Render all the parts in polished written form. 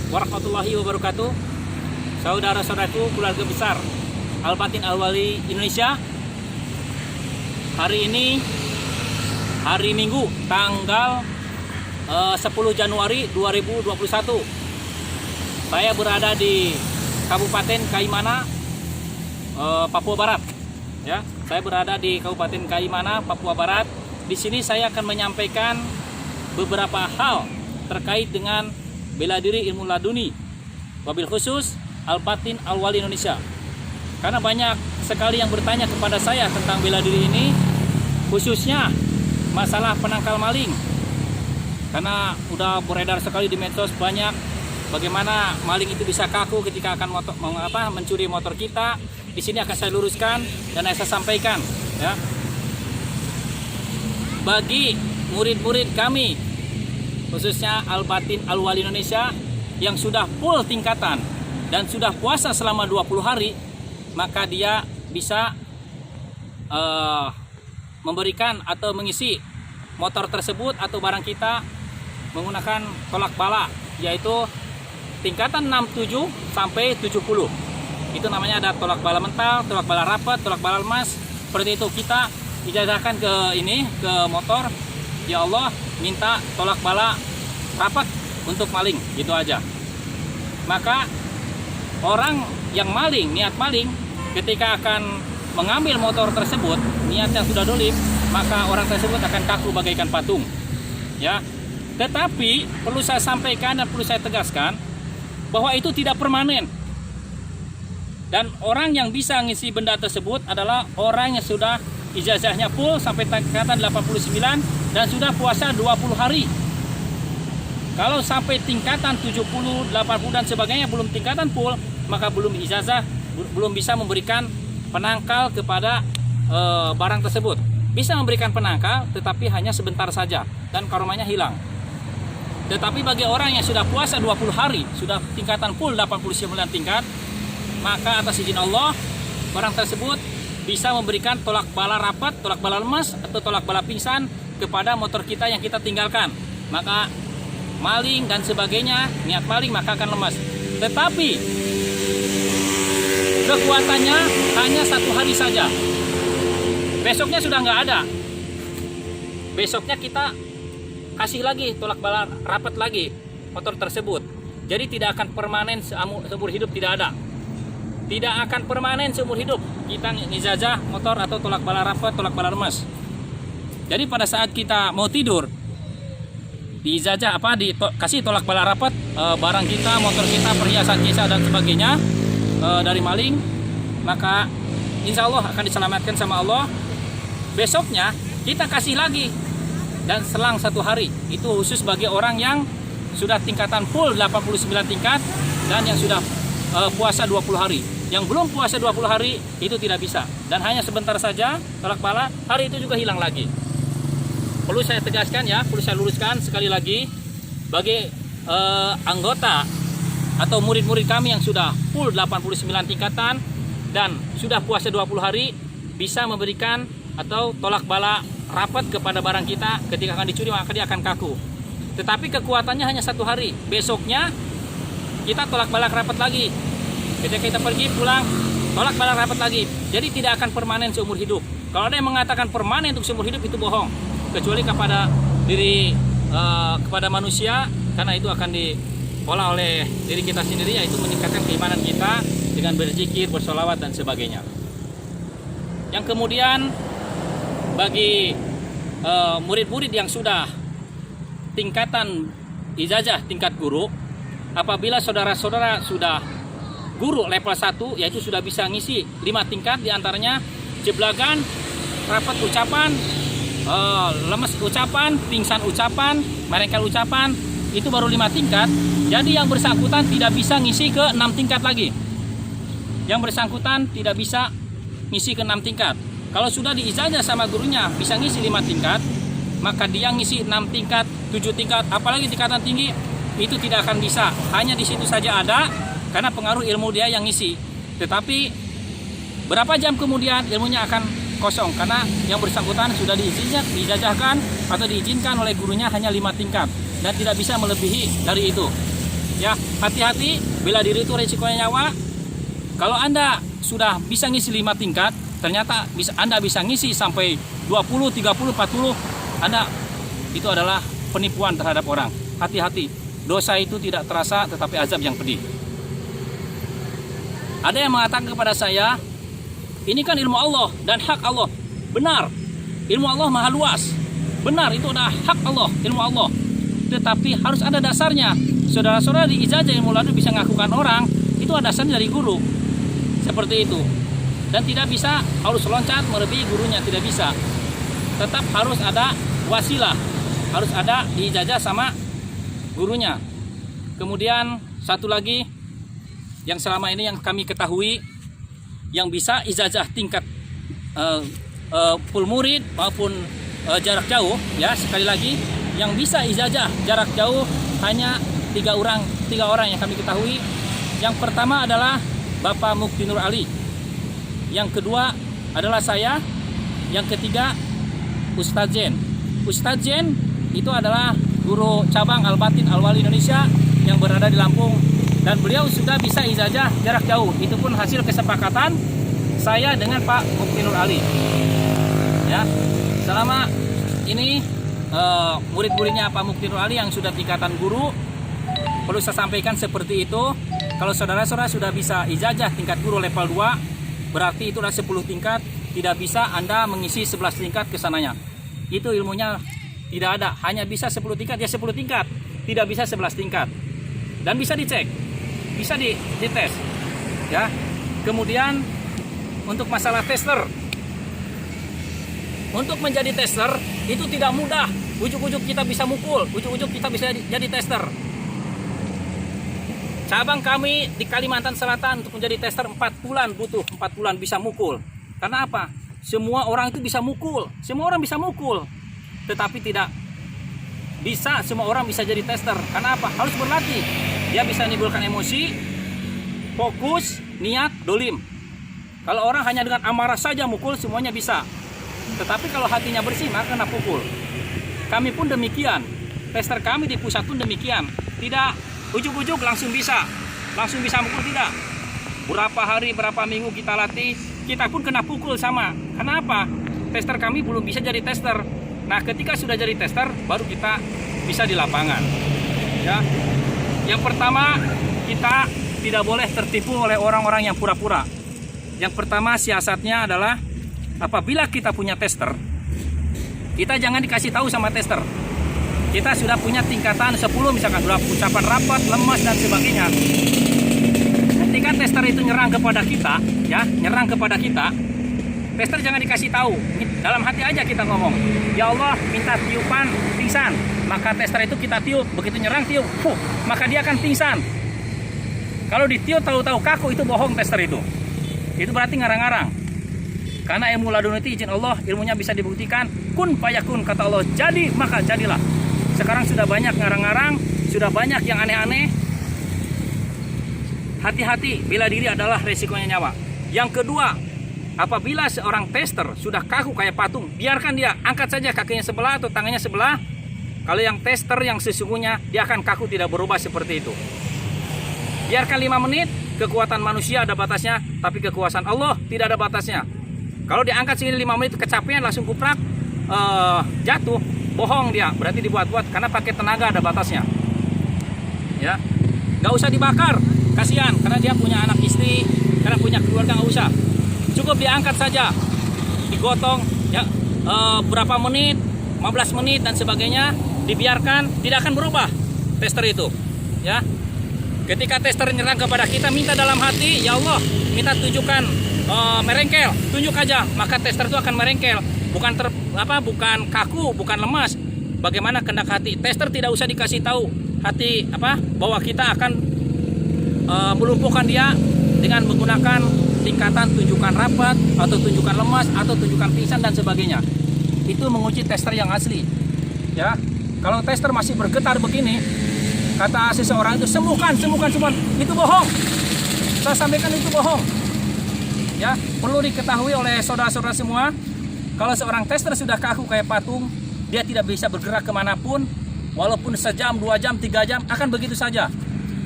warahmatullahi wabarakatuh. Saudara-saudaraku, keluarga besar Al-Batin Al-Wali Indonesia. Hari ini hari Minggu tanggal 10 Januari 2021. Saya berada di Kabupaten Kaimana, Papua Barat. Ya, saya berada di Kabupaten Kaimana, Papua Barat. Di sini saya akan menyampaikan beberapa hal terkait dengan bela diri ilmu laduni, wabil khusus Al-Batin Al-Wali Indonesia. Karena banyak sekali yang bertanya kepada saya tentang bela diri ini, khususnya masalah penangkal maling. Karena udah beredar sekali di medsos banyak bagaimana maling itu bisa kaku ketika akan mencuri motor kita. Di sini akan saya luruskan dan saya sampaikan, ya. Bagi murid-murid kami, khususnya Al-Batin Al-Wali Indonesia yang sudah full tingkatan dan sudah puasa selama 20 hari, maka dia bisa memberikan atau mengisi motor tersebut atau barang kita menggunakan tolak bala, yaitu tingkatan 67 sampai 70. Itu namanya ada tolak bala mental, tolak bala rapat, tolak bala emas. Seperti itu kita ijazahkan ke motor. Ya Allah, minta tolak bala rapat untuk maling, gitu aja. Maka orang yang maling, niat maling, ketika akan mengambil motor tersebut, niat yang sudah dolim, maka orang tersebut akan kaku bagaikan patung, ya. Tetapi perlu saya sampaikan dan perlu saya tegaskan bahwa itu tidak permanen. Dan orang yang bisa ngisi benda tersebut adalah orang yang sudah ijazahnya full sampai tingkatan 89 dan sudah puasa 20 hari. Kalau sampai tingkatan 70, 80 dan sebagainya belum tingkatan full, maka belum ijazah, belum bisa memberikan penangkal kepada barang tersebut. Bisa memberikan penangkal tetapi hanya sebentar saja dan karomahnya hilang. Tetapi bagi orang yang sudah puasa 20 hari, sudah tingkatan full 89 tingkat, maka atas izin Allah, barang tersebut bisa memberikan tolak bala rapat, tolak bala lemas, atau tolak bala pingsan kepada motor kita yang kita tinggalkan. Maka maling dan sebagainya, niat maling maka akan lemas. Tetapi kekuatannya hanya 1 hari saja. Besoknya sudah nggak ada. Besoknya kita kasih lagi tolak bala rapat lagi motor tersebut. Jadi tidak akan permanen seumur hidup, tidak ada. Tidak akan permanen seumur hidup kita ngijazah motor atau tolak bala rapat, tolak bala emas. Jadi pada saat kita mau tidur, diijazah dikasih tolak bala rapat barang kita, motor kita, perhiasan kita dan sebagainya dari maling, maka insya Allah akan diselamatkan sama Allah. Besoknya kita kasih lagi dan selang 1 hari. Itu khusus bagi orang yang sudah tingkatan full 89 tingkat dan yang sudah puasa 20 hari. Yang belum puasa 20 hari itu tidak bisa dan hanya sebentar saja tolak bala, hari itu juga hilang lagi. Perlu saya tegaskan, ya, perlu saya luruskan sekali lagi, bagi anggota atau murid-murid kami yang sudah full 89 tingkatan dan sudah puasa 20 hari, bisa memberikan atau tolak bala rapat kepada barang kita ketika akan dicuri, maka dia akan kaku. Tetapi kekuatannya hanya 1 hari. Besoknya kita tolak bala rapat lagi. Ketika kita pergi pulang, tolak bala rapat lagi. Jadi tidak akan permanen seumur hidup. Kalau ada yang mengatakan permanen untuk seumur hidup, itu bohong. Kecuali kepada kepada manusia, karena itu akan diolah oleh diri kita sendiri, yaitu meningkatkan keimanan kita dengan berzikir, bersolawat dan sebagainya. Yang kemudian bagi murid-murid yang sudah tingkatan ijazah tingkat guru, apabila saudara-saudara sudah guru level 1, yaitu sudah bisa ngisi 5 tingkat, diantaranya jeblagan, rapat ucapan, lemes ucapan, pingsan ucapan, merengkel ucapan, itu baru 5 tingkat. Jadi yang bersangkutan tidak bisa ngisi ke 6 tingkat lagi. Yang bersangkutan tidak bisa ngisi ke 6 tingkat. Kalau sudah diijazah sama gurunya bisa ngisi 5 tingkat, maka dia ngisi 6 tingkat, 7 tingkat, apalagi tingkatan tinggi, itu tidak akan bisa. Hanya di situ saja ada, karena pengaruh ilmu dia yang ngisi. Tetapi berapa jam kemudian ilmunya akan kosong, karena yang bersangkutan sudah diijazahkan atau diizinkan oleh gurunya hanya 5 tingkat dan tidak bisa melebihi dari itu. Ya, hati-hati, bela diri itu resikonya nyawa. Kalau Anda sudah bisa ngisi 5 tingkat, ternyata Anda bisa ngisi sampai 20, 30, 40, Anda itu adalah penipuan terhadap orang. Hati-hati, dosa itu tidak terasa tetapi azab yang pedih. Ada yang mengatakan kepada saya, ini kan ilmu Allah dan hak Allah. Benar, ilmu Allah maha luas. Benar, itu adalah hak Allah, ilmu Allah. Tetapi harus ada dasarnya. Saudara-saudara di ijazah ilmu ladun bisa ngakukan orang, itu ada dasarnya dari guru. Seperti itu. Dan tidak bisa harus loncat melebihi gurunya, tidak bisa. Tetap harus ada wasilah, harus ada diijazah sama gurunya. Kemudian satu lagi yang selama ini yang kami ketahui, yang bisa ijazah tingkat full murid maupun jarak jauh, ya sekali lagi yang bisa ijazah jarak jauh hanya 3 orang yang kami ketahui. Yang pertama adalah Bapak Mukti Nur Ali, yang kedua adalah saya, yang ketiga Ustadz Zen. Ustadz Zen itu adalah guru cabang Al-Batin Al-Wali Indonesia yang berada di Lampung, dan beliau sudah bisa ijazah jarak jauh. Itu pun hasil kesepakatan saya dengan Pak Mukti Nur Ali. Ya, selama ini murid-muridnya Pak Mukti Nur Ali yang sudah tingkatan guru, perlu saya sampaikan seperti itu. Kalau saudara-saudara sudah bisa ijazah tingkat guru level 2, berarti itu sudah 10 tingkat. Tidak bisa Anda mengisi 11 tingkat ke sananya. Itu ilmunya tidak ada, hanya bisa 10 tingkat, ya 10 tingkat. Tidak bisa 11 tingkat. Dan bisa dicek, bisa dites. Ya. Kemudian untuk masalah tester. Untuk menjadi tester itu tidak mudah. Ujuk-ujuk kita bisa mukul, ujuk-ujuk kita bisa jadi tester. Cabang kami di Kalimantan Selatan untuk menjadi tester 4 bulan, butuh 4 bulan bisa mukul. Karena apa? Semua orang itu bisa mukul, semua orang bisa mukul. Tetapi tidak bisa semua orang bisa jadi tester. Karena apa? Harus berlatih. Dia bisa menimbulkan emosi, fokus, niat, dolim. Kalau orang hanya dengan amarah saja mukul, semuanya bisa. Tetapi kalau hatinya bersih, maka kena pukul. Kami pun demikian. Tester kami di pusat pun demikian. Tidak ujuk-ujuk langsung bisa mukul, tidak. Berapa hari, berapa minggu kita latih, kita pun kena pukul sama. Kenapa? Tester kami belum bisa jadi tester. Nah, ketika sudah jadi tester, baru kita bisa di lapangan. Ya. Yang pertama, kita tidak boleh tertipu oleh orang-orang yang pura-pura. Yang pertama siasatnya adalah apabila kita punya tester, kita jangan dikasih tahu sama tester. Kita sudah punya tingkatan 10 misalkan, sudah ucapan rapat, lemas dan sebagainya. Ketika tester itu nyerang kepada kita, ya, tester jangan dikasih tahu. Dalam hati aja kita ngomong, ya Allah minta tiupan pingsan. Maka tester itu kita tiup, begitu nyerang tiup, maka dia akan pingsan. Kalau ditiup tahu-tahu kaku, itu bohong tester itu. Itu berarti ngarang-ngarang. Karena ilmu ladun itu izin Allah, ilmunya bisa dibuktikan. Kun fayakun, kata Allah, jadi maka jadilah. Sekarang sudah banyak ngarang-ngarang, sudah banyak yang aneh-aneh. Hati-hati, bela diri adalah resikonya nyawa. Yang kedua, apabila seorang tester sudah kaku kayak patung, biarkan dia, angkat saja kakinya sebelah atau tangannya sebelah. Kalau yang tester yang sesungguhnya, dia akan kaku, tidak berubah seperti itu. Biarkan 5 menit, kekuatan manusia ada batasnya, tapi kekuasaan Allah tidak ada batasnya. Kalau diangkat segini 5 menit kecapean langsung kuprak, jatuh, bohong dia, berarti dibuat-buat, karena pakai tenaga ada batasnya. Ya, nggak usah dibakar, kasihan, karena dia punya anak istri, karena punya keluarga, nggak usah. Cukup diangkat saja, digotong, ya, berapa menit, 15 menit dan sebagainya, dibiarkan, tidak akan berubah tester itu. Ya, ketika tester nyerang kepada kita, minta dalam hati, ya Allah, minta tunjukkan merengkel, tunjuk aja, maka tester itu akan merengkel. Bukan bukan kaku, bukan lemas. Bagaimana kehendak hati? Tester tidak usah dikasih tahu hati bahwa kita akan melumpuhkan dia dengan menggunakan tingkatan tunjukkan rapat atau tunjukkan lemas atau tunjukkan pingsan dan sebagainya. Itu menguji tester yang asli. Ya, kalau tester masih bergetar begini, kata seseorang itu sembuhkan, itu bohong. Saya sampaikan itu bohong. Ya, perlu diketahui oleh saudara-saudara semua. Kalau seorang tester sudah kaku kayak patung, dia tidak bisa bergerak kemanapun, walaupun sejam, 2 jam, 3 jam, akan begitu saja.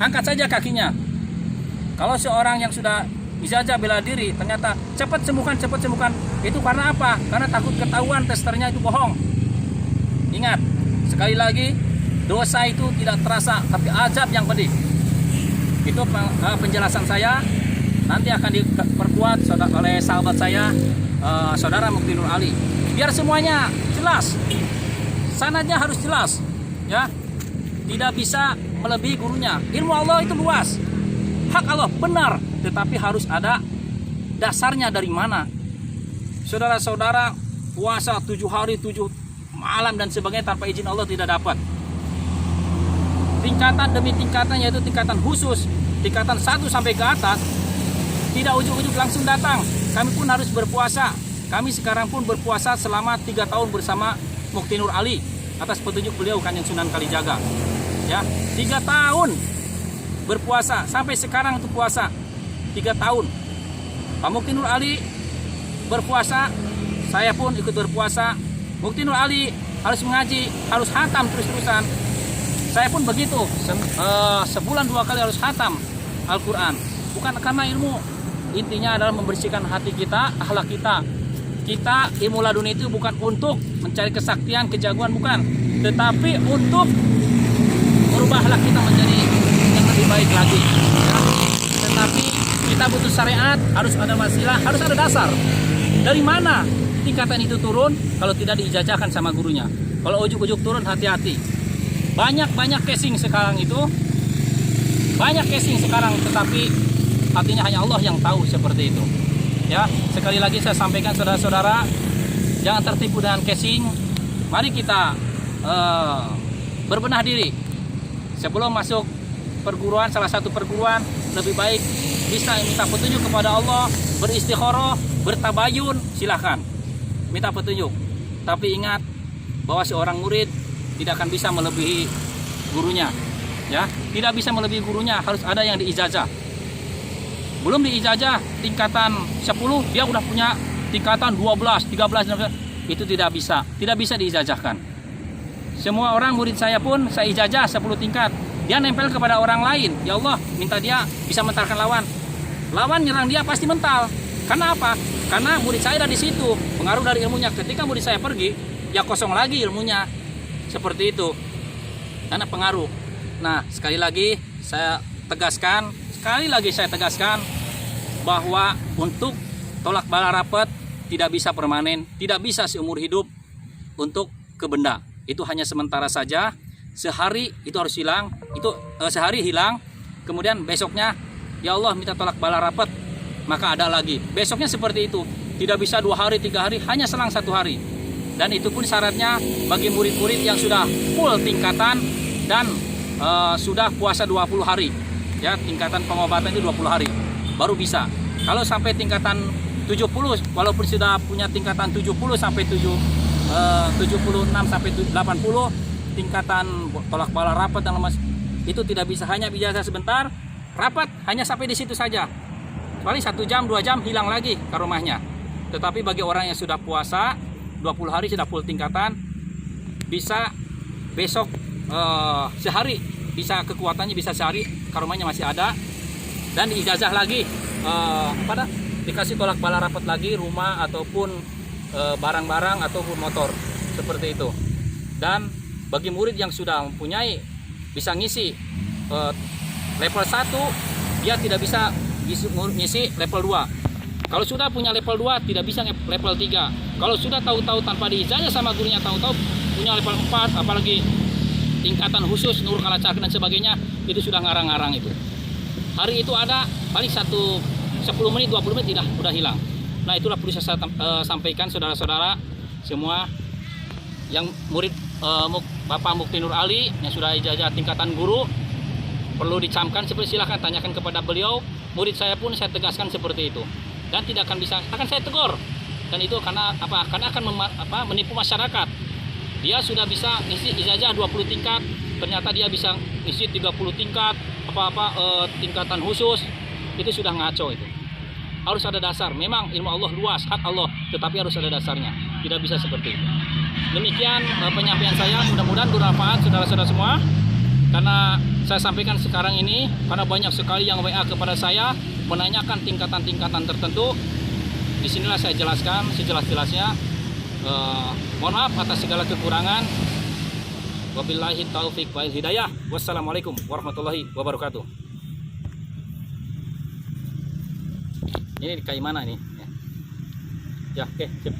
angkat saja kakinya. Kalau seorang yang sudah ijazah bela diri ternyata cepat sembuhkan, itu karena apa? Karena takut ketahuan testernya itu bohong. Ingat, sekali lagi, dosa itu tidak terasa, tapi azab yang pedih. Itu penjelasan saya. Nanti akan diperkuat oleh sahabat saya, saudara Mukti Nur Ali. Biar semuanya jelas, sanadnya harus jelas, ya. Tidak bisa melebihi gurunya. Ilmu Allah itu luas, hak Allah benar, tetapi harus ada dasarnya dari mana. Saudara-saudara, puasa 7 hari 7 malam dan sebagainya tanpa izin Allah tidak dapat. Tingkatan demi tingkatan, yaitu tingkatan khusus, tingkatan 1 sampai ke atas, tidak ujuk-ujuk langsung datang. Kami pun harus berpuasa. Kami sekarang pun berpuasa selama 3 tahun bersama Mukti Nur Ali atas petunjuk beliau Kanjeng Sunan Kalijaga. Ya, 3 tahun berpuasa sampai sekarang itu puasa 3 tahun. Pak Mukti Nur Ali berpuasa, saya pun ikut berpuasa. Mukti Nur Ali harus mengaji, harus hatam terus-terusan. Saya pun begitu, sebulan 2 kali harus hatam Al-Quran. Bukan karena ilmu, intinya adalah membersihkan hati kita, akhlak kita. Kita ilmu laduni itu bukan untuk mencari kesaktian, kejagoan, bukan, tetapi untuk merubah akhlak kita menjadi yang lebih baik lagi, ya. Tetapi kita butuh syariat, harus ada wasilah, harus ada dasar. Dari mana tingkatan itu turun kalau tidak diijazahkan sama gurunya? Kalau ujuk-ujuk turun, hati-hati. Banyak casing sekarang itu, tetapi artinya hanya Allah yang tahu seperti itu. Ya, sekali lagi saya sampaikan saudara-saudara, jangan tertipu dengan casing. Mari kita berbenah diri sebelum masuk perguruan, salah satu perguruan. Lebih baik bisa minta petunjuk kepada Allah, beristikharah, bertabayun, silahkan minta petunjuk. Tapi ingat bahwa seorang murid tidak akan bisa melebihi gurunya, ya, tidak bisa melebihi gurunya, harus ada yang diijazah. Belum diijazah tingkatan 10, dia udah punya tingkatan 12, 13, itu tidak bisa diijazahkan. Semua orang murid saya pun saya ijazah 10 tingkat, dia nempel kepada orang lain, ya Allah, minta dia bisa mentalkan lawan nyerang dia pasti mental. Karena apa? Karena murid saya ada di situ, pengaruh dari ilmunya. Ketika murid saya pergi, ya kosong lagi ilmunya. Seperti itu, karena pengaruh. Nah, sekali lagi saya tegaskan bahwa untuk tolak bala rapet tidak bisa permanen, tidak bisa seumur hidup untuk ke benda. Itu hanya sementara saja. Sehari itu harus hilang, sehari hilang, kemudian besoknya ya Allah minta tolak bala rapet, maka ada lagi. Besoknya seperti itu, tidak bisa 2 hari, 3 hari, hanya selang 1 hari. Dan itu pun syaratnya bagi murid-murid yang sudah full tingkatan dan sudah puasa 20 hari. Ya, tingkatan pengobatan itu 20 hari baru bisa. Kalau sampai tingkatan 70, walaupun sudah punya tingkatan 70 sampai 76 sampai 80, tingkatan tolak bala rapat dan lemas, itu tidak bisa, hanya ijazah sebentar, rapat hanya sampai di situ saja. Paling 1 jam, 2 jam hilang lagi ke rumahnya. Tetapi bagi orang yang sudah puasa 20 hari sudah full tingkatan, bisa besok sehari, bisa kekuatannya bisa sehari ke rumahnya masih ada, dan diijazah lagi, dikasih tolak bala rapat lagi rumah ataupun barang-barang ataupun motor seperti itu. Dan bagi murid yang sudah mempunyai bisa ngisi level 1, dia tidak bisa ngisi level 2. Kalau sudah punya level 2 tidak bisa level 3. Kalau sudah tahu-tahu tanpa diijazah sama gurunya, tahu-tahu punya level 4, apalagi tingkatan khusus Nur Kalacakra dan sebagainya, itu sudah ngarang-ngarang itu. Hari itu ada paling 10 menit 20 menit udah hilang. Nah, itulah perlu saya sampaikan saudara-saudara semua yang murid Bapak Mukti Nur Ali yang sudah ijazah tingkatan guru, perlu dicamkan seperti, silahkan tanyakan kepada beliau. Murid saya pun saya tegaskan seperti itu, dan tidak akan bisa, akan saya tegur. Dan itu karena apa? Karena akan menipu masyarakat. Dia sudah bisa isi ijazah 20 tingkat, ternyata dia bisa isi 30 tingkat, tingkatan khusus. Itu sudah ngaco itu. Harus ada dasar. Memang ilmu Allah luas, hak Allah, tetapi harus ada dasarnya. Tidak bisa seperti itu. Demikian penyampaian saya, mudah-mudahan bermanfaat saudara-saudara semua. Karena saya sampaikan sekarang ini, karena banyak sekali yang WA kepada saya menanyakan tingkatan-tingkatan tertentu. Disinilah saya jelaskan sejelas-jelasnya. Mohon maaf atas segala kekurangan. Wabillahi taufiq wal hidayah. Wassalamualaikum warahmatullahi wabarakatuh. Ini kayak mana ini? Ya, oke, sip.